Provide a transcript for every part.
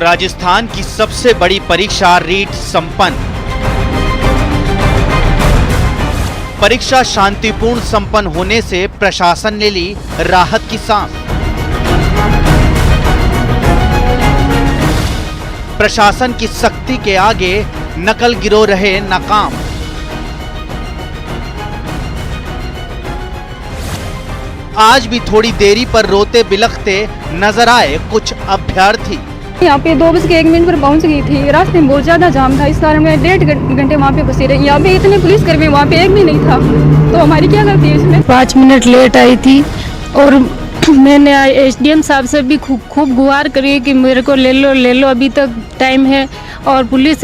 राजस्थान की सबसे बड़ी परीक्षा रीट संपन्न। परीक्षा शांतिपूर्ण संपन्न होने से प्रशासन ने ली राहत की सांस। प्रशासन की सख्ती के आगे नकल गिरोह रहे नाकाम। आज भी थोड़ी देरी पर रोते बिलखते नजर आए कुछ अभ्यर्थी। यहाँ पे 2:01 पर पहुँच गई थी। रास्ते में बहुत ज्यादा जाम था, इस कारण मैं 1.5 घंटे वहाँ पे फंसी रही। यहाँ पे इतने पुलिसकर्मी वहाँ पे एक भी नहीं था, तो हमारी क्या गलती है इसमें। 5 मिनट लेट आई थी और मैंने एसडीएम साहब से भी खूब गुहार करी कि मेरे को ले लो अभी तक टाइम है। और पुलिस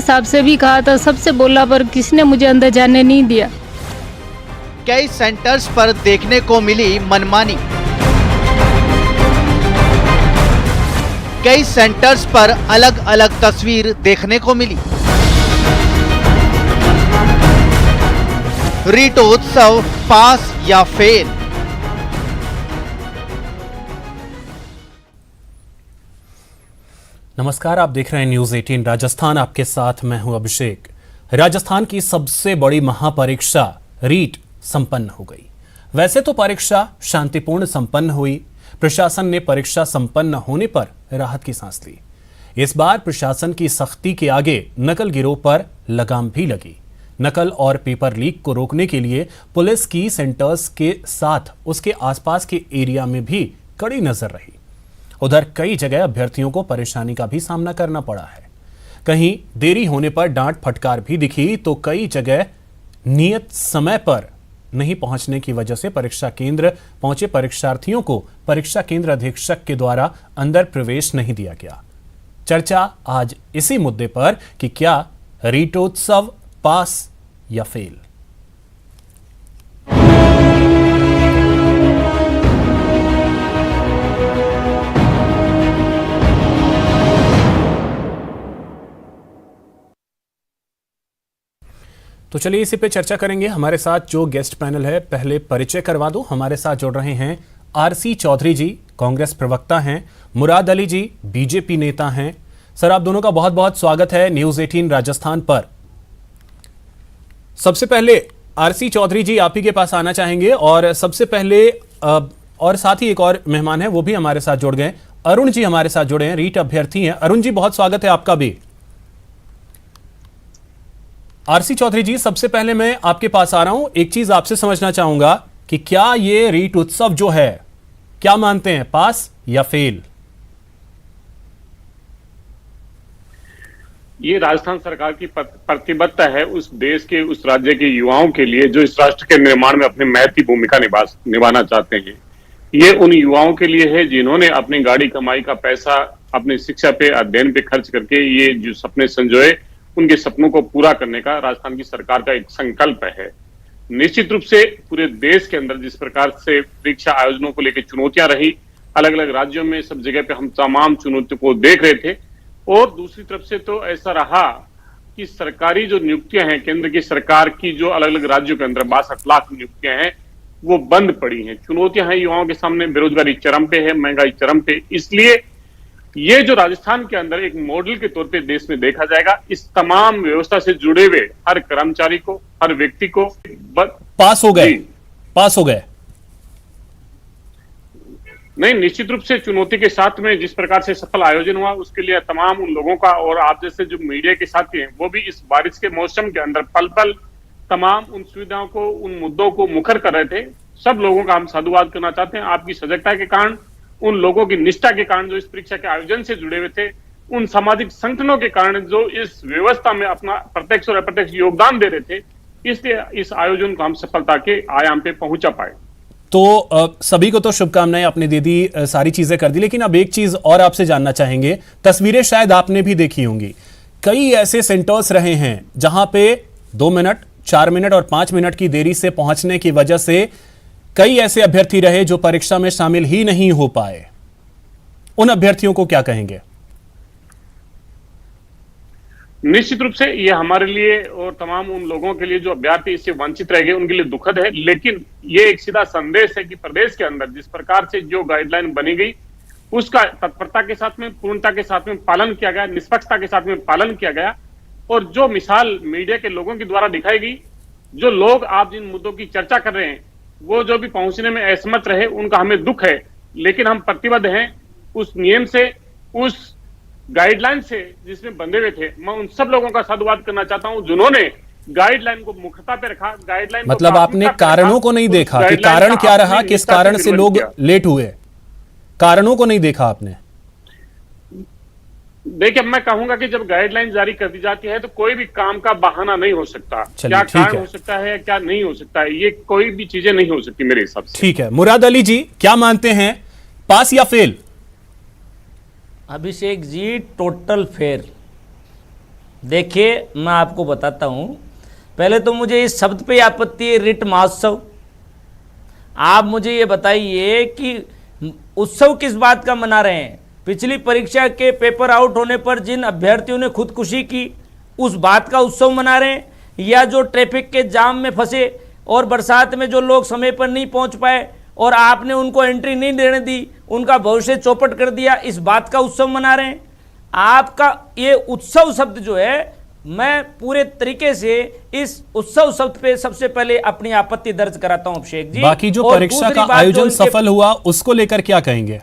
साहब से भी कहा था, सबसे बोला, पर किसने मुझे अंदर जाने नहीं दिया। कई सेंटर्स पर देखने को मिली मनमानी। कई सेंटर्स पर अलग अलग तस्वीर देखने को मिली। रीटोत्सव पास या फेल। नमस्कार, आप देख रहे हैं न्यूज़ 18 राजस्थान। आपके साथ मैं हूं अभिषेक। राजस्थान की सबसे बड़ी महापरीक्षा रीट संपन्न हो गई। वैसे तो परीक्षा शांतिपूर्ण संपन्न हुई। प्रशासन ने परीक्षा संपन्न होने पर राहत की सांस ली। इस बार प्रशासन की सख्ती के आगे नकल गिरोह पर लगाम भी लगी। नकल और पेपर लीक को रोकने के लिए पुलिस की सेंटर्स के साथ उसके आसपास के एरिया में भी कड़ी नजर रही। उधर कई जगह अभ्यर्थियों को परेशानी का भी सामना करना पड़ा है। कहीं देरी होने पर डांट फटकार भी दिखी, तो कई जगह नियत समय पर नहीं पहुंचने की वजह से परीक्षा केंद्र पहुंचे परीक्षार्थियों को परीक्षा केंद्र अधीक्षक के द्वारा अंदर प्रवेश नहीं दिया गया। चर्चा आज इसी मुद्दे पर कि क्या रीटोत्सव पास या फेल। तो चलिए इसी पे चर्चा करेंगे। हमारे साथ जो गेस्ट पैनल है, पहले परिचय करवा दो। हमारे साथ जुड़ रहे हैं आरसी चौधरी जी, कांग्रेस प्रवक्ता हैं। मुराद अली जी, बीजेपी नेता हैं। सर, आप दोनों का बहुत बहुत स्वागत है न्यूज़ 18 राजस्थान पर। सबसे पहले आरसी चौधरी जी, आप ही के पास आना चाहेंगे। और सबसे पहले और साथ ही एक और मेहमान है, वो भी हमारे साथ जुड़ गए। अरुण जी हमारे साथ जुड़े हैं, रीट अभ्यर्थी हैं। अरुण जी, बहुत स्वागत है आपका भी। आरसी चौधरी जी, सबसे पहले मैं आपके पास आ रहा हूं। एक चीज आपसे समझना चाहूंगा कि क्या ये रीट उत्सव जो है, क्या मानते हैं, पास या फेल? ये राजस्थान सरकार की प्रतिबद्धता है उस देश के, उस राज्य के युवाओं के लिए जो इस राष्ट्र के निर्माण में अपनी महती भूमिका निभाना चाहते हैं। ये उन युवाओं के लिए है जिन्होंने अपनी गाड़ी कमाई का पैसा अपनी शिक्षा पे, अध्ययन पे खर्च करके ये जो सपने संजोए, उनके सपनों को पूरा करने का राजस्थान की सरकार का एक संकल्प है। निश्चित रूप से पूरे देश के अंदर जिस प्रकार से परीक्षा आयोजनों को लेकर चुनौतियां रही, अलग अलग राज्यों में सब जगह पे हम तमाम चुनौतियों को देख रहे थे। और दूसरी तरफ से तो ऐसा रहा कि सरकारी जो नियुक्तियां हैं, केंद्र की सरकार की जो अलग अलग राज्यों के अंदर 62 लाख नियुक्तियां हैं, वो बंद पड़ी हैं। चुनौतियां हैं युवाओं के सामने, बेरोजगारी चरम पे है, महंगाई चरम पे। इसलिए ये जो राजस्थान के अंदर एक मॉडल के तौर पे देश में देखा जाएगा, इस तमाम व्यवस्था से जुड़े हुए हर कर्मचारी को, हर व्यक्ति को पास हो गए नहीं, निश्चित रूप से चुनौती के साथ में जिस प्रकार से सफल आयोजन हुआ, उसके लिए तमाम उन लोगों का और आप जैसे जो मीडिया के साथी हैं, वो भी इस बारिश के मौसम के अंदर पल पल तमाम उन सुविधाओं को, उन मुद्दों को मुखर कर रहे थे। सब लोगों का हम साधुवाद करना चाहते हैं। आपकी सजगता के कारण, उन लोगों की निष्ठा के कारण जो इस परीक्षा के आयोजन से जुड़े हुए थे, उन सामाजिक संगठनों के कारण जो इस व्यवस्था में अपना प्रत्यक्ष और अप्रत्यक्ष योगदान दे रहे थे, इसलिए इस आयोजन को हम सफलता के आयाम पे पहुंचा पाए। तो सभी को तो शुभकामनाएं आपने दे दी, सारी चीजें कर दी, लेकिन अब एक चीज और आपसे जानना चाहेंगे। तस्वीरें शायद आपने भी देखी होंगी, कई ऐसे सेंटर्स रहे हैं जहां पे 2 मिनट, 4 मिनट और 5 मिनट की देरी से पहुंचने की वजह से कई ऐसे अभ्यर्थी रहे जो परीक्षा में शामिल ही नहीं हो पाए। उन अभ्यर्थियों को क्या कहेंगे? निश्चित रूप से ये हमारे लिए और तमाम उन लोगों के लिए जो अभ्यर्थी इससे वंचित रह गए, उनके लिए दुखद है। लेकिन ये एक सीधा संदेश है कि प्रदेश के अंदर जिस प्रकार से जो गाइडलाइन बनी गई, उसका तत्परता के साथ में, पूर्णता के साथ में पालन किया गया, निष्पक्षता के साथ में पालन किया गया। और जो मिसाल मीडिया के लोगों के द्वारा दिखाई गई, जो लोग आप जिन मुद्दों की चर्चा कर रहे हैं वो जो भी पहुंचने में असमर्थ रहे, उनका हमें दुख है, लेकिन हम प्रतिबद्ध हैं उस नियम से, उस गाइडलाइन से जिसमें बंधे हुए थे। मैं उन सब लोगों का साधुवाद करना चाहता हूं जिन्होंने गाइडलाइन को मुख्यता पे रखा। गाइडलाइन मतलब आपने कारणों को नहीं देखा कि कारण क्या रहा, किस कारण से लोग लेट हुए, कारणों को नहीं देखा आपने? देखिए, मैं कहूंगा कि जब गाइडलाइन जारी कर दी जाती है तो कोई भी काम का बहाना नहीं हो सकता। क्या कारण हो सकता है, क्या नहीं हो सकता है, ये कोई भी चीजें नहीं हो सकती मेरे हिसाब से। ठीक है, मुराद अली जी क्या मानते हैं, पास या fail? Abhishek ji, total fail. देखिए, मैं आपको बताता हूं, पहले तो मुझे इस शब्द पे आपत्ति है, रिट महोत्सव। आप मुझे ये बताइए कि उत्सव किस बात का मना रहे हैं? पिछली परीक्षा के पेपर आउट होने पर जिन अभ्यर्थियों ने खुदकुशी की, उस बात का उत्सव मना रहे हैं, या जो ट्रैफिक के जाम में फंसे और बरसात में जो लोग समय पर नहीं पहुंच पाए और आपने उनको एंट्री नहीं देने दी, उनका भविष्य चौपट कर दिया, इस बात का उत्सव मना रहे हैं? आपका ये उत्सव शब्द जो है, मैं पूरे तरीके से इस उत्सव शब्द पे सबसे पहले अपनी आपत्ति दर्ज कराता हूं अभिषेक जी। बाकी जो परीक्षा का आयोजन सफल हुआ उसको लेकर क्या कहेंगे?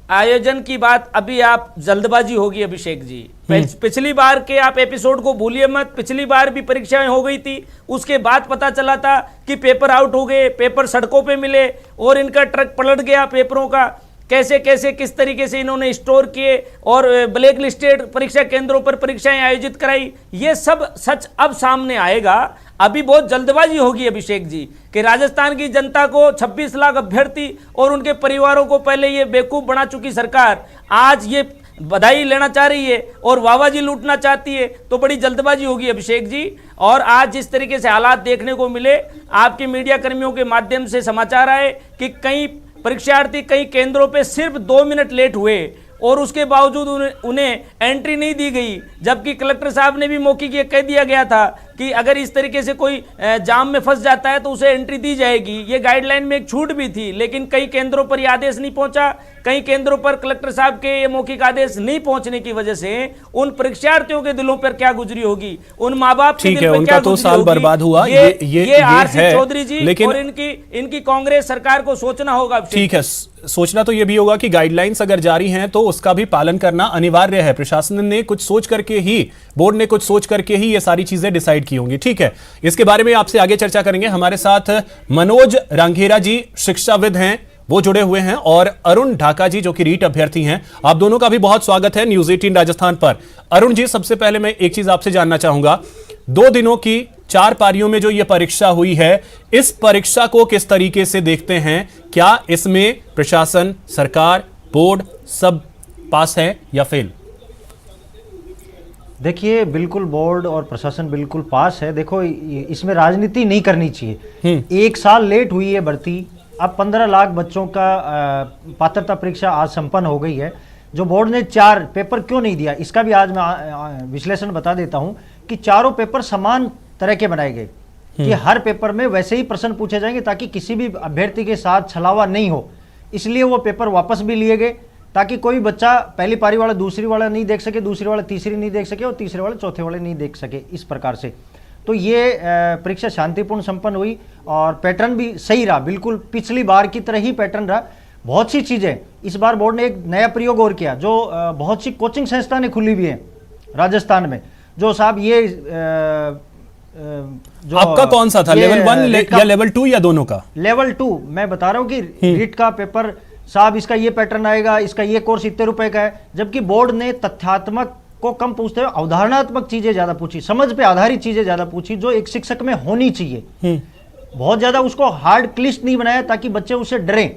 आयोजन की बात अभी आप जल्दबाजी होगी अभिषेक जी। पिछली बार के आप एपिसोड को भूलिए मत। पिछली बार भी परीक्षाएं हो गई थी, उसके बाद पता चला था कि पेपर आउट हो गए, पेपर सड़कों पे मिले और इनका ट्रक पलट गया पेपरों का। कैसे कैसे किस तरीके से इन्होंने स्टोर किए और ब्लैक लिस्टेड परीक्षा केंद्रों पर परीक्षाएं आयोजित कराई, ये सब सच अब सामने आएगा। अभी बहुत जल्दबाजी होगी अभिषेक जी कि राजस्थान की जनता को 26 लाख अभ्यर्थी और उनके परिवारों को पहले ये बेवकूफ बना चुकी सरकार आज ये बधाई लेना चाह रही है और वाहवाही लूटना चाहती है, तो बड़ी जल्दबाजी होगी अभिषेक जी। और आज जिस तरीके से हालात देखने को मिले, आपके मीडिया कर्मियों के माध्यम से समाचार आए कि कई परीक्षार्थी कई केंद्रों पे सिर्फ 2 मिनट लेट हुए और उसके बावजूद उन्हें एंट्री नहीं दी गई, जबकि कलेक्टर साहब ने भी मौके की कह दिया गया था कि अगर इस तरीके से कोई जाम में फंस जाता है तो उसे एंट्री दी जाएगी। ये गाइडलाइन में एक छूट भी थी, लेकिन कई केंद्रों पर यह आदेश नहीं पहुंचा। कई केंद्रों पर कलेक्टर साहब के ये मौखिक आदेश नहीं पहुंचने की वजह से उन परीक्षार्थियों के दिलों पर क्या गुजरी होगी, उन माँ बाप के दिल पर क्या गुजरी होगी। साल बर्बाद हुआ, ये आरसी चौधरी जी लेकिन और इनकी कांग्रेस सरकार को सोचना होगा। ठीक है, सोचना तो ये भी होगा कि गाइडलाइंस अगर जारी हैं तो उसका भी पालन करना अनिवार्य है। प्रशासन ने कुछ सोच करके ही, बोर्ड ने कुछ सोच करके ही ये सारी चीजें डिसाइड की होंगी। ठीक है, इसके बारे में आपसे आगे चर्चा करेंगे। हमारे साथ मनोज रांघेरा जी शिक्षाविद हैं, वो जुड़े हुए हैं, और अरुण ढाका जी जो कि रीट अभ्यर्थी हैं। आप दोनों का भी बहुत स्वागत है न्यूज 18 राजस्थान पर। अरुण जी, सबसे पहले मैं एक चीज आपसे जानना चाहूंगा, 2 दिनों की 4 पारियों में जो ये परीक्षा हुई है, इस परीक्षा को किस तरीके से देखते हैं? क्या इसमें प्रशासन, सरकार, बोर्ड सब पास है या फेल? देखिए, बिल्कुल बोर्ड और प्रशासन बिल्कुल पास है। देखो, इसमें राजनीति नहीं करनी चाहिए। 1 साल लेट हुई है भर्ती, अब 15 लाख बच्चों का पात्रता परीक्षा आज संपन्न हो गई है। जो बोर्ड ने 4 पेपर क्यों नहीं दिया, इसका भी आज मैं विश्लेषण बता देता हूं कि चारों पेपर समान तरह के बनाए गए कि हर पेपर में वैसे ही प्रश्न पूछे जाएंगे ताकि किसी भी अभ्यर्थी के साथ छलावा नहीं हो। इसलिए वो पेपर वापस भी लिए गए ताकि कोई बच्चा पहली पारी वाला दूसरी वाला नहीं देख सके, दूसरी वाला तीसरी नहीं देख सके और तीसरे वाले चौथे वाले नहीं देख सके। इस प्रकार से तो ये परीक्षा शांतिपूर्ण संपन्न हुई और पैटर्न भी सही रहा, बिल्कुल पिछली बार की तरह ही पैटर्न रहा। बहुत सी चीज़ें इस बार बोर्ड ने एक नया प्रयोग और किया, जो बहुत सी कोचिंग संस्थानें खुली हुई हैं राजस्थान में। जो साहब ये जो आपका कौन सा था, लेवल 1 या लेवल 2 या दोनों का? लेवल 2 मैं बता रहा हूँ कि रीट का पेपर साहब इसका ये पैटर्न आएगा, इसका ये कोर्स इतने रुपए का है, जबकि बोर्ड ने तथ्यात्मक को कम पूछते हुए अवधारणात्मक चीजें ज्यादा पूछी, समझ पे आधारित चीजें ज्यादा पूछी, जो एक शिक्षक में होनी चाहिए। बहुत ज्यादा उसको हार्ड क्लिष्ट नहीं बनाया ताकि बच्चे उससे डरें,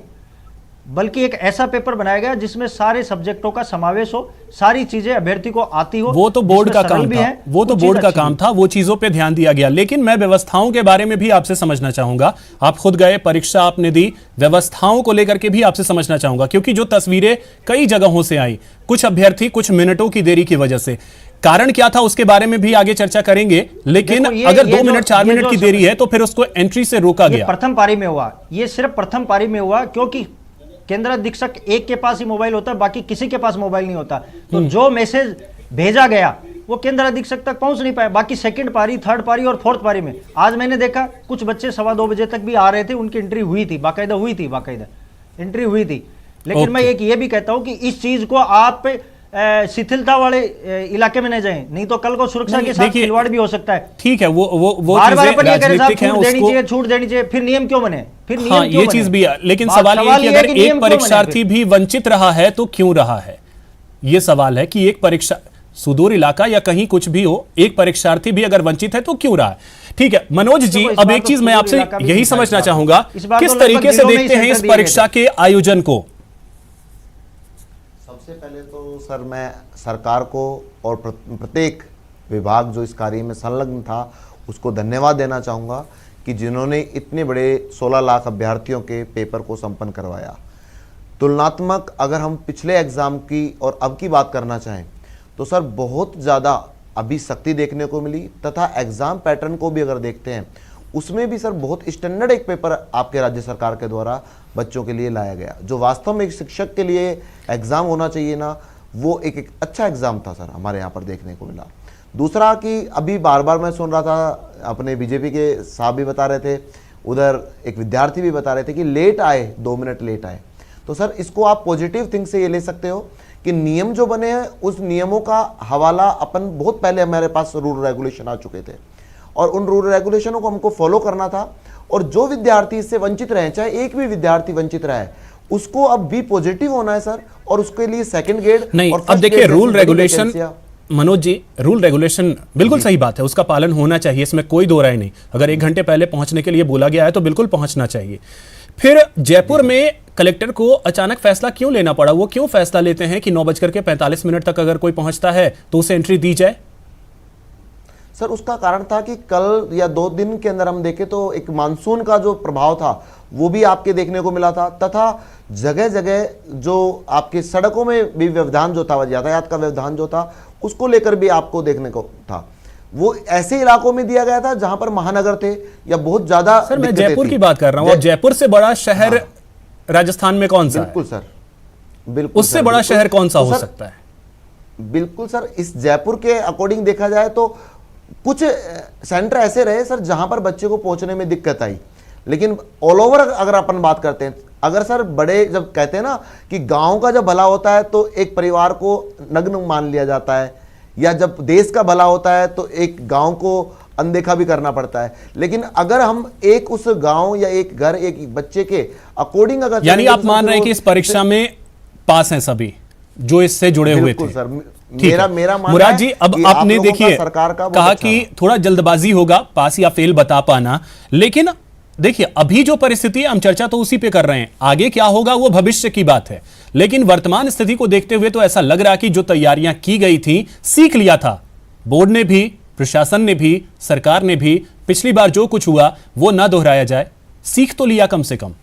बल्कि एक ऐसा पेपर बनाया गया जिसमें सारे सब्जेक्टों का समावेश हो, सारी चीजें अभ्यर्थी को आती हो। वो तो बोर्ड का काम था, वो तो बोर्ड का काम था, वो चीजों पे ध्यान दिया गया। लेकिन मैं व्यवस्थाओं के बारे में भी आपसे समझना चाहूंगा। आप खुद गए, परीक्षा आपने दी, व्यवस्थाओं को लेकर के भी आपसे समझना चाहूंगा, क्योंकि जो तस्वीरें कई जगहों से आई, कुछ अभ्यर्थी कुछ मिनटों की देरी की वजह से, कारण क्या था उसके बारे में भी आगे चर्चा करेंगे। लेकिन अगर 2 मिनट 4 मिनट की देरी है तो फिर उसको एंट्री से रोका गया। प्रथम पारी में हुआ, ये सिर्फ प्रथम पारी में हुआ, क्योंकि केंद्र अधीक्षक एक के पास ही मोबाइल होता है, बाकी किसी के पास मोबाइल नहीं होता। तो जो मैसेज भेजा गया वो केंद्र अधीक्षक तक पहुंच नहीं पाया। बाकी सेकंड पारी, थर्ड पारी और फोर्थ पारी में आज मैंने देखा कुछ बच्चे 2:15 बजे तक भी आ रहे थे, उनकी एंट्री हुई थी, बाकायदा एंट्री हुई थी। लेकिन मैं एक ये भी कहता हूं कि इस चीज को आप शिथिलता वाले इलाके में नहीं जाएं, नहीं तो कल को सुरक्षा के साथ खिलवाड़ भी हो सकता है। ठीक है, वो बार-बार चीजें राजनीतिक हैं, उसको छूट देनी चाहिए, फिर नियम क्यों बने, फिर नियम हाँ, क्यों ये बने? चीज भी है, लेकिन सवाल ये है कि अगर एक परीक्षार्थी भी वंचित रहा है तो क्यों रहा है? ये सवाल है कि एक परीक्षा, सुदूर इलाका या कहीं कुछ भी हो, एक परीक्षार्थी भी अगर वंचित है तो क्यों रहा है? ठीक है मनोज जी, अब एक चीज मैं आपसे यही समझना चाहूंगा, किस तरीके से देखते हैं इस परीक्षा के आयोजन को? सबसे पहले तो सर मैं सरकार को और प्रत्येक विभाग जो इस कार्य में संलग्न था उसको धन्यवाद देना चाहूँगा कि जिन्होंने इतने बड़े 16 लाख अभ्यर्थियों के पेपर को संपन्न करवाया। तुलनात्मक अगर हम पिछले एग्ज़ाम की और अब की बात करना चाहें तो सर बहुत ज़्यादा अभी सख्ती देखने को मिली, तथा एग्ज़ाम पैटर्न को भी अगर देखते हैं उसमें भी सर बहुत स्टैंडर्ड एक पेपर आपके राज्य सरकार के द्वारा बच्चों के लिए लाया गया। जो वास्तव में एक शिक्षक के लिए एग्ज़ाम होना चाहिए ना, वो एक अच्छा एग्ज़ाम था सर हमारे यहाँ पर देखने को मिला। दूसरा कि अभी बार बार मैं सुन रहा था, अपने बीजेपी के साहब भी बता रहे थे, उधर एक विद्यार्थी भी बता रहे थे कि लेट आए, 2 मिनट लेट आए। तो सर इसको आप पॉजिटिव थिंग से ये ले सकते हो कि नियम जो बने हैं उस नियमों का हवाला अपन बहुत पहले हमारे पास रूल रेगुलेशन आ चुके थे और उन रूल रेगुलेशनों को हमको फॉलो करना था। और जो विद्यार्थी इससे वंचित रहे, चाहे एक भी विद्यार्थी वंचित रहा है, उसको अब भी पॉजिटिव होना है सर, और उसके लिए सेकंड ग्रेड नहीं। और अब देखिए rule regulation, Manoj ji, rule regulation बिल्कुल सही बात है, उसका पालन होना चाहिए, इसमें कोई दो राय नहीं। अगर 1 घंटे पहले पहुंचने के लिए बोला गया है तो बिल्कुल पहुंचना चाहिए। फिर जयपुर में कलेक्टर को अचानक फैसला क्यों लेना पड़ा? वो क्यों फैसला लेते हैं कि 9:45 तक अगर कोई पहुंचता है तो उसे एंट्री दी जाए? सर उसका कारण था कि कल या 2 दिन के अंदर हम देखें तो एक मानसून का जो प्रभाव था वो भी आपके देखने को मिला था, तथा जगह जगह जो आपके सड़कों में भी व्यवधान जो था, यातायात का व्यवधान जो था, उसको लेकर भी आपको देखने को था। वो ऐसे इलाकों में दिया गया था जहां पर महानगर थे या बहुत ज्यादा। सर मैं जयपुर की बात कर रहा हूं, और जयपुर से बड़ा शहर राजस्थान में कौन सा है? बिल्कुल सर, बिल्कुल। उससे बड़ा शहर कौन सा हो सकता है? बिल्कुल सर, इस जयपुर के अकॉर्डिंग देखा जाए तो कुछ सेंटर ऐसे रहे सर जहां पर बच्चे को पहुंचने में दिक्कत आई, लेकिन ऑल ओवर अगर अपन बात करते हैं, अगर सर बड़े जब कहते हैं ना कि गांव का जब भला होता है तो एक परिवार को नग्न मान लिया जाता है, या जब देश का भला होता है तो एक गांव को अनदेखा भी करना पड़ता है। लेकिन अगर हम एक उस गांव या एक घर, एक बच्चे के अकॉर्डिंग अगर, यानी आप मान रहे हैं कि इस परीक्षा में पास हैं सभी जो इससे जुड़े हुए थे? सर मेरा मुराद जी, अब आपने देखिए कहा कि थोड़ा जल्दबाजी होगा पास या फेल बता पाना, लेकिन देखिए अभी जो परिस्थिति है हम चर्चा तो उसी पे कर रहे हैं, आगे क्या होगा वो भविष्य की बात है। लेकिन वर्तमान स्थिति को देखते हुए तो ऐसा लग रहा कि जो तैयारियां की गई थी, सीख लिया था बोर्ड ने भी, प्रशासन ने भी, सरकार ने भी। पिछली बार जो कुछ हुआ वो ना दोहराया जाए, सीख तो लिया कम से कम।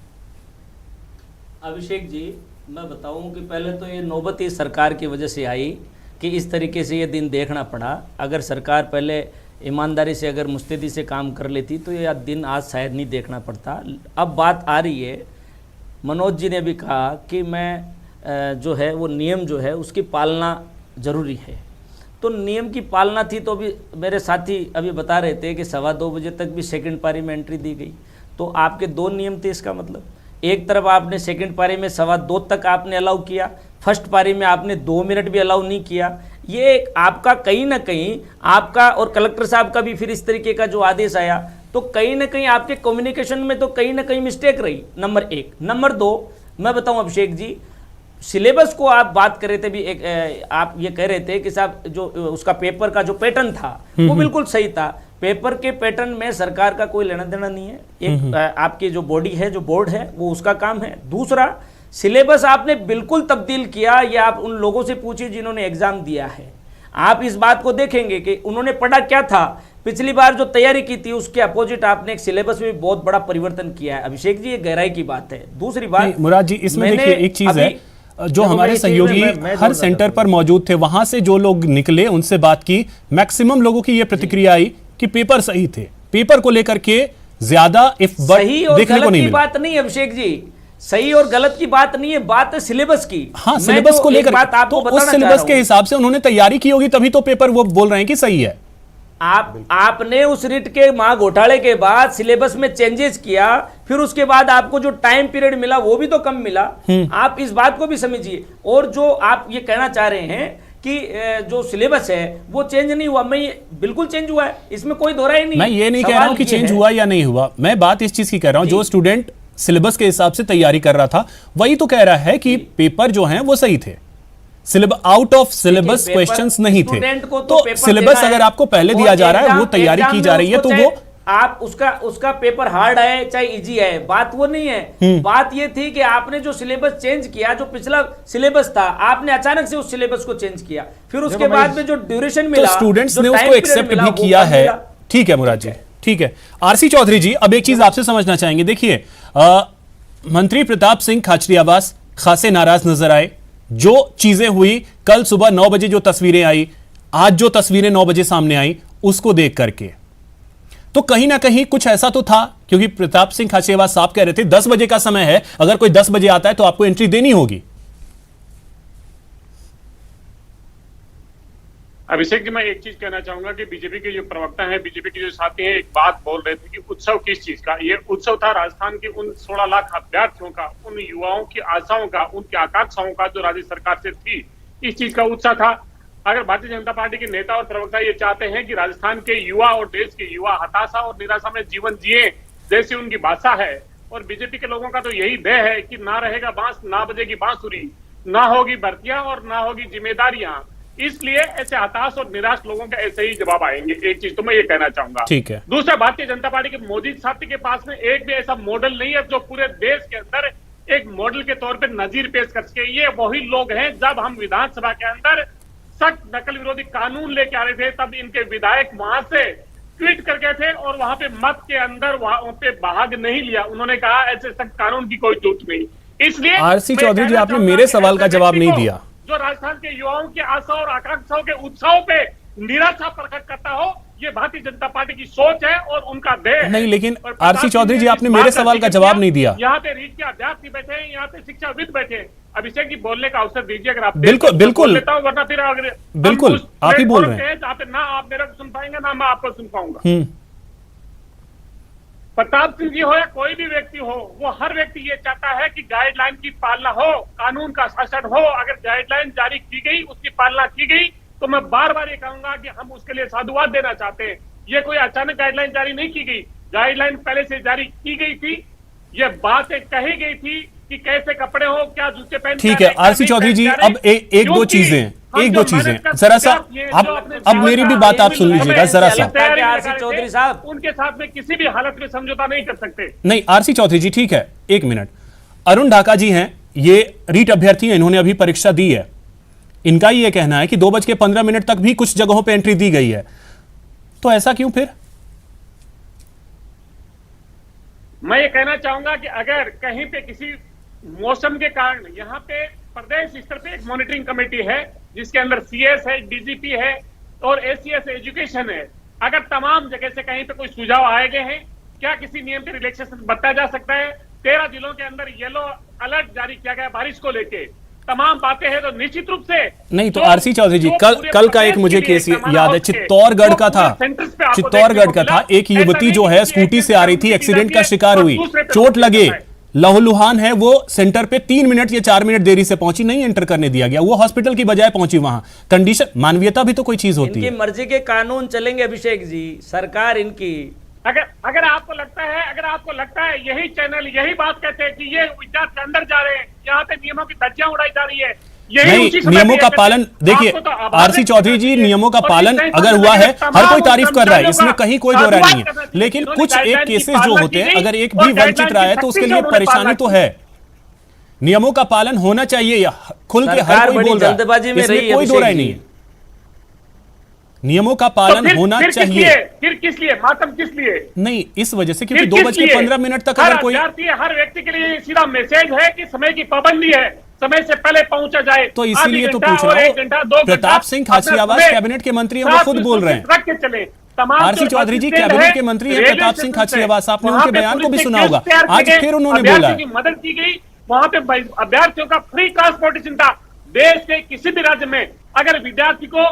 अभिषेक जी, मैं बताऊं कि पहले तो ये नौबत इस सरकार की वजह से आई कि इस तरीके से ये दिन देखना पड़ा। अगर सरकार पहले ईमानदारी से, अगर मुस्तैदी से काम कर लेती तो ये दिन आज शायद नहीं देखना पड़ता। अब बात आ रही है, मनोज जी ने भी कहा कि मैं जो है वो नियम जो है उसकी पालना ज़रूरी है, तो नियम की पालना थी। तो अभी मेरे साथी अभी बता रहे थे कि 2:15 बजे तक भी सेकंड पारी में एंट्री दी गई, तो आपके 2 नियम थे। इसका मतलब एक तरफ आपने सेकंड पारी में 2:15 तक आपने अलाउ किया, फर्स्ट पारी में आपने 2 मिनट भी अलाउ नहीं किया। ये आपका कहीं ना कहीं, आपका और कलेक्टर साहब का भी फिर इस तरीके का जो आदेश आया, तो कहीं ना कहीं आपके कम्युनिकेशन में तो कहीं ना कहीं मिस्टेक रही, नंबर 1। नंबर 2, मैं बताऊं अभिषेक जी, सिलेबस को आप बात कर रहे थे भी, एक आप ये कह रहे थे कि साहब जो उसका पेपर का जो पैटर्न था वो बिल्कुल सही था। पेपर के पैटर्न में सरकार का कोई लेना देना नहीं है। एक आपकी जो बॉडी है, जो बोर्ड है, वो उसका काम है। दूसरा, सिलेबस आपने बिल्कुल तब्दील किया, ये आप उन लोगों से पूछिए जिन्होंने एग्जाम दिया है। आप इस बात को देखेंगे कि उन्होंने पढ़ा क्या था। पिछली बार जो तैयारी की थी उसके अपोजिट आपने एक सिलेबस में बहुत बड़ा परिवर्तन किया है। अभिषेक जी, ये गहराई की बात है। दूसरी बात मुराद जी, इसमें देखिए एक चीज है, जो हमारे सहयोगी हर सेंटर पर मौजूद थे, वहां से जो लोग निकले उनसे बात की, मैक्सिमम लोगों की यह प्रतिक्रिया आई कि पेपर सही थे। पेपर को लेकर के ज्यादा इफ बट देखने को नहीं मिला। बात नहीं अभिषेक जी, सही और गलत की बात नहीं है, बात है सिलेबस की। हाँ, मैं सिलेबस जो को एक लेकर बात आपको तो उस बताना चाह सिलेबस रहा के हूं। हिसाब से उन्होंने तैयारी की होगी, तभी तो पेपर वो बोल रहे हैं कि सही है। आपने उस रिट के महा घोटाले के बाद सिलेबस में चेंजेस किया, फिर उसके बाद आपको जो टाइम पीरियड मिला वो भी तो कम मिला। आप इस बात को भी समझिए। और जो आप ये कहना चाह रहे हैं कि जो सिलेबस है वो चेंज नहीं हुआ, मैं बिल्कुल चेंज हुआ है, इसमें कोई दोहराई नहीं। मैं ये नहीं कह रहा हूं कि चेंज हुआ या नहीं हुआ, मैं बात इस चीज की कर रहा हूं, जो स्टूडेंट सिलेबस के हिसाब से तैयारी कर रहा था वही तो कह रहा है कि पेपर जो हैं वो सही थे, syllabus out of syllabus questions नहीं थे। तो सिलेबस अगर आपको पहले दिया जा रहा है, वो तैयारी की जा रही है, तो वो आप उसका पेपर हार्ड है चाहे इजी है, बात वो नहीं है। बात ये थी कि आपने जो सिलेबस चेंज किया, जो पिछला सिलेबस था आपने अचानक से उस सिलेबस को चेंज किया, फिर उसके बाद में जो ड्यूरेशन मिला, तो स्टूडेंट्स ने उसको एक्सेप्ट भी किया है। ठीक है मुराद जी, ठीक है। आरसी चौधरी जी, अब एक चीज आपसे समझना चाहेंगे। देखिए, मंत्री प्रताप सिंह खाचरियावास खासे नाराज नजर आए। जो चीजें हुई कल सुबह 9 बजे, जो तस्वीरें आई, आज जो तस्वीरें 9 बजे सामने आई, उसको देख करके तो कहीं ना कहीं कुछ ऐसा तो था, क्योंकि प्रताप सिंह खाचरियावास साहब कह रहे थे 10 बजे का समय है, अगर कोई 10 बजे आता है तो आपको एंट्री देनी होगी। अभिषेक जी, मैं एक चीज कहना चाहूंगा कि बीजेपी के जो प्रवक्ता हैं, बीजेपी के जो साथी हैं, एक बात बोल रहे थे कि उत्सव किस चीज का। ये उत्सव था राजस्थान के उन 16 लाख अभ्यर्थियों का, उन युवाओं की आशाओं का, उनकी आकांक्षाओं का, जो राज्य सरकार से थी। इस चीज का उत्साह था। अगर भारतीय जनता पार्टी के नेता और प्रवक्ता ये चाहते हैं कि राजस्थान के युवा और देश के युवा हताशा और निराशा में जीवन जिए, जैसी उनकी भाषा है, और बीजेपी के लोगों का तो यही ध्येय है कि ना रहेगा बांस, ना बजेगी बांसुरी, ना होगी भर्तियां और ना होगी जिम्मेदारियां। इसलिए ऐसे हताश और निराश लोगों के ऐसे ही जवाब आएंगे। एक चीज तो मैं ये कहना चाहूंगा। ठीक है। दूसरा, भारतीय जनता पार्टी के मोदी साथी के पास में एक भी ऐसा मॉडल नहीं है जो पूरे देश के अंदर एक मॉडल के तौर पर नजीर पेश कर सके। ये वही लोग हैं, जब हम विधानसभा के अंदर सख्त नकल विरोधी कानून लेके आ रहे थे, तब इनके विधायक वहां से ट्वीट कर गए थे और वहां पे मत के अंदर वहां पे भाग नहीं लिया। उन्होंने कहा ऐसे सख्त कानून की कोई जरूरत नहीं। इसलिए आरसी चौधरी जी, आपने मेरे सवाल का जवाब नहीं दिया। जो राजस्थान के युवाओं की आशा और आकांक्षाओं के उत्सव पे निराशा प्रकट करता हो, ये भारतीय जनता पार्टी की सोच है और उनका ध्येय नहीं, लेकिन आरसी चौधरी जी, आपने मेरे सवाल का जवाब नहीं दिया। यहाँ पे रीट के अभ्यर्थी बैठे हैं, यहाँ पे शिक्षाविद बैठे हैं। अभिषेक जी, बोलने का अवसर दीजिए अगर आप। बिल्कुल बिल्कुल लेता हूँ, वरना फिर अगर बिल्कुल आप ही बोल रहे हैं, जहाँ पे ना आप मेरे को सुन पाएंगे ना मैं आपको सुन पाऊंगा। प्रताप सिंह जी हो या कोई भी व्यक्ति हो, वो हर व्यक्ति ये चाहता है कि गाइडलाइन की पालना हो, कानून का शासन हो। अगर गाइडलाइन जारी की गई, उसकी पालना की गई, तो मैं बार बार ये कहूंगा कि हम उसके लिए साधुवाद देना चाहते हैं। ये कोई अचानक गाइडलाइन जारी नहीं की गई, गाइडलाइन पहले से जारी की गई थी। ये बातें कही गई थी कि कैसे कपड़े हो, क्या जूते पहन। ठीक है आरसी चौधरी जी, अब एक दो चीजें जरा सा, अब मेरी भी बात आप सुन लीजिएगा जरा सा। आरसी चौधरी साहब, उनके साथ में किसी भी हालत में समझौता नहीं कर सकते। नहीं आरसी चौधरी जी, ठीक है, एक मिनट। अरुण ढाका जी हैं, ये रीट अभ्यर्थी हैं, इन्होंने अभी परीक्षा दी है। इनका ये कहना है कि 2:15 तक भी कुछ जगहों पे एंट्री दी गई है, तो ऐसा क्यों फिर? मैं ये कहना चाहूंगा कि अगर कहीं पे किसी मौसम के कारण, यहाँ पे प्रदेश स्तर पे एक मॉनिटरिंग कमेटी है जिसके अंदर सीएस है, डीजीपी है और एसीएस एजुकेशन है। अगर तमाम जगह से कहीं पे कोई सुझाव आए गए हैं, क्या किसी नियम के रिलैक्सेशन बताया जा सकता है? 13 जिलों के अंदर येलो अलर्ट जारी किया गया बारिश को लेके, तमाम बातें हैं, तो निश्चित रूप से नहीं। तो आरसी चौधरी जी, कल का एक मुझे केस याद है, चित्तौड़गढ़ का था, चित्तौड़गढ़ का था। एक युवती जो है स्कूटी से आ रही थी, एक्सीडेंट का शिकार हुई, चोट लगे, लहूलुहान है, वो सेंटर पे 3 मिनट या 4 मिनट देरी से पहुंची, नहीं एंटर करने दिया गया, वो हॉस्पिटल की बजाय पहुंची वहां। कंडीशन, मानवीयता भी तो कोई चीज होती है। इनकी मर्जी के कानून चलेंगे अभिषेक जी, सरकार इनकी। अगर आपको लगता है यही चैनल यही बात कहते हैं कि ये विद्यार्थी अंदर जा रहे हैं, यहाँ पे नियमों की धज्जियां उड़ाई जा रही है, नहीं, नियमों का पालन, देखिए आरसी चौधरी जी, नियमों का पालन अगर हुआ है, हर कोई तारीफ कर रहा है, इसमें कहीं कोई दो राय नहीं है, लेकिन कुछ एक केसेस जो होते हैं, अगर एक भी वंचित रहा है तो उसके लिए परेशानी तो है। नियमों का पालन होना चाहिए, खुल के हर कोई बोल रहा है, इसमें कोई दो राय नहीं है। नियमों का पालन होना चाहिए। फिर किस लिए मातम, किस लिए नहीं? इस वजह से क्योंकि 2:15 तक अगर कोई, हर व्यक्ति के लिए सीधा मैसेज है कि समय की पाबंदी है, समय से पहले पहुंचा जाए। तो इसीलिए तो पूछ रहा हूं, प्रताप सिंह खाचरियावास कैबिनेट के मंत्री हैं, वो खुद बोल रहे हैं। रख के चले। आरसी चौधरी जी कैबिनेट के मंत्री हैं प्रताप सिंह खाचरियावास, आपने उनके बयान को भी सुना होगा, आज फिर उन्होंने बोला मदद की गई, वहां पे अभ्यर्थियों का फ्री ट्रांसपोर्टेशन था। देश के किसी भी राज्य में अगर विद्यार्थी को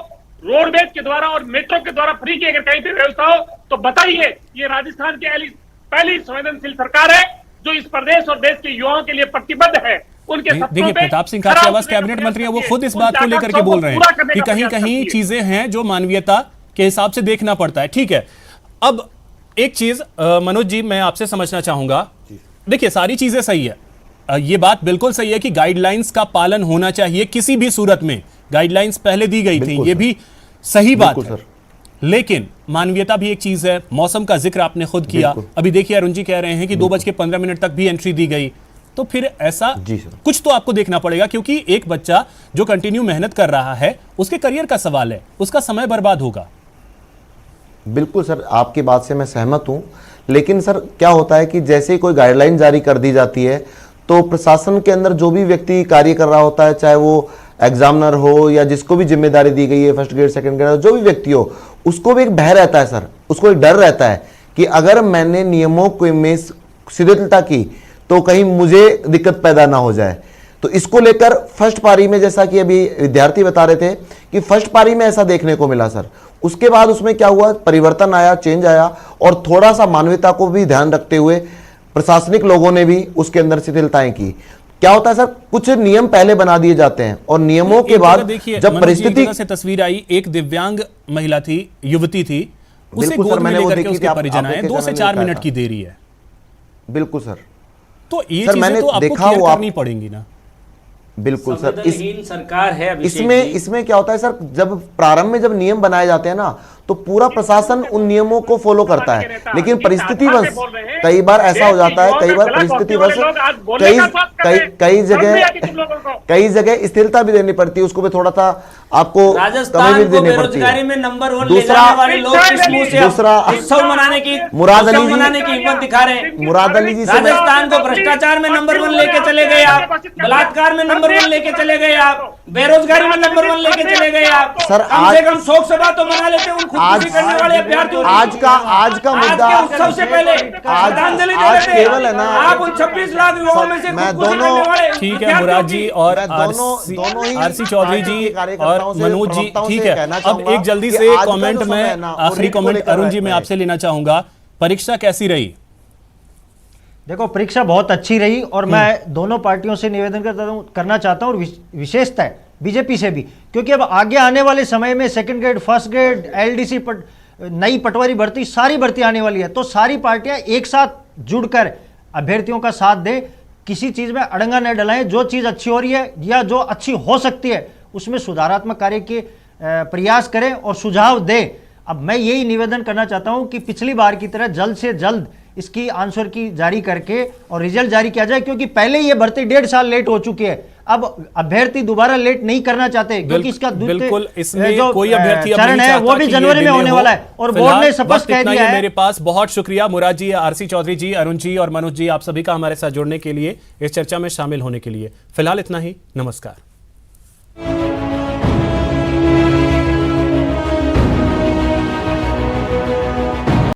रोडवेज के द्वारा और मेट्रो के द्वारा फ्री की अगर कहीं भी व्यवस्था हो तो बताइए। ये राजस्थान की पहली संवेदनशील सरकार है जो इस प्रदेश और देश के युवाओं के लिए प्रतिबद्ध है। उनके देखिए, प्रताप सिंह खाचरियावास कैबिनेट मंत्री है, वो खुद इस बात को लेकर के बोल रहे हैं कि कहीं कहीं चीजें हैं जो मानवीयता के हिसाब से देखना पड़ता है। ठीक है, अब एक चीज मनोज जी मैं आपसे समझना चाहूंगा। देखिए, सारी चीजें सही है, ये बात बिल्कुल सही है कि गाइडलाइंस का पालन होना चाहिए किसी भी सूरत में। गाइडलाइंस पहले दी गई थी, ये भी सही बात है, लेकिन मानवीयता भी एक चीज है। मौसम का जिक्र आपने खुद किया, अभी देखिए अरुण जी कह रहे हैं कि 2:15 तक भी एंट्री दी गई, तो फिर ऐसा कुछ तो आपको देखना पड़ेगा, क्योंकि एक बच्चा जो कंटिन्यू मेहनत कर रहा है उसके करियर का सवाल है, उसका समय बर्बाद होगा। बिल्कुल सर, आपकी बात से मैं सहमत हूं, लेकिन सर क्या होता है कि जैसे ही कोई गाइडलाइन जारी कर दी जाती है तो प्रशासन के अंदर जो भी व्यक्ति कार्य कर रहा होता है, चाहे वो एग्जामिनर हो या जिसको भी जिम्मेदारी दी गई है, फर्स्ट ग्रेड सेकंड ग्रेड जो भी व्यक्ति हो, उसको भी एक भय रहता है सर, उसको एक डर रहता है कि अगर मैंने नियमों को में शिथिलता की तो कहीं मुझे दिक्कत पैदा ना हो जाए। तो इसको लेकर फर्स्ट पारी में, जैसा कि अभी विद्यार्थी बता रहे थे कि फर्स्ट पारी में ऐसा देखने को मिला सर, उसके बाद उसमें क्या हुआ, परिवर्तन आया, चेंज आया, और थोड़ा सा मानवता को भी ध्यान रखते हुए प्रशासनिक लोगों ने भी उसके अंदर शिथिलताएं की। क्या होता है सर, कुछ नियम पहले बना दिए जाते हैं और नियमों के बाद जब परिस्थिति से तस्वीर आई, एक दिव्यांग महिला थी, युवती थी, उसे गोद में लेकर के उसके परिजन आए, 2 से 4 मिनट की देरी है। बिल्कुल सर, तो ये चीजें तो आपको केयर करनी पड़ेंगी ना। बिल्कुल सर, सरकार है इसमें क्या होता है सर, जब प्रारंभ में जब नियम बनाए जाते हैं ना तो पूरा प्रशासन उन नियमों को फॉलो करता है, लेकिन परिस्थितिवश कई बार ऐसा हो जाता है, कई बार परिस्थितिवश कई जगह स्थिरता भी देनी पड़ती है, उसको भी थोड़ा सा आपको राजस्थान को बेरोजगारी में नंबर 1 ले जाने वाले लोग किस मुंह से उत्सव मनाने की हिम्मत दिखा रहे हैं। मुराद अली जी, राजस्थान को भ्रष्टाचार में नंबर 1 लेके चले गए आप, बलात्कार में नंबर 1 लेके चले गए आप, बेरोजगारी में नंबर 1 लेके चले गए आप। सर कम से कम शोक सभा तो मना लेते हैं खुदकुशी करने वाले अभ्यर्थियों। आज का मुद्दा उत्सव से पहले श्रद्धांजलि दे रहे थे, केवल है ना, आप उन 26 लाख युवाओं में से खुदकुशी करने वाले। ठीक है मुराद जी और आरसी चौधरी जी और मनोज जी, ठीक है, अब एक जल्दी से कमेंट में आखिरी कमेंट अरुण जी मैं आपसे लेना चाहूंगा, परीक्षा कैसी रही? देखो, परीक्षा बहुत अच्छी रही और मैं दोनों पार्टियों से निवेदन करना चाहता हूं, और विशेषतः बीजेपी से भी, क्योंकि अब आगे आने वाले समय में second grade, first grade, LDC, नई पटवारी भर्ती, सारी भर्ती आने वाली है, तो सारी पार्टियां एक साथ जुड़कर अभ्यर्थियों का साथ दें, किसी चीज में अड़ंगा न डलाएं। जो चीज अच्छी हो रही है या जो अच्छी हो सकती है उसमें सुधारात्मक कार्य के प्रयास करें और सुझाव दें। अब मैं यही निवेदन करना चाहता हूं कि पिछली बार की तरह जल्द से जल्द इसकी आंसर की जारी करके और रिजल्ट जारी किया जाए, क्योंकि पहले ये भर्ती 1.5 साल लेट हो चुकी है। अब अभ्यर्थी दोबारा लेट नहीं करना चाहते, क्योंकि इसका बिल्कुल इसमें जो कोई अभ्यर्थी चरण है वो भी जनवरी में होने वाला है और बोर्ड ने स्पष्ट कह दिया है। मेरे पास बहुत शुक्रिया मुराद जी, आरसी चौधरी जी, अरुण जी और मनोज जी, आप सभी का हमारे साथ जुड़ने के लिए, इस चर्चा में शामिल होने के लिए। फिलहाल इतना ही, नमस्कार।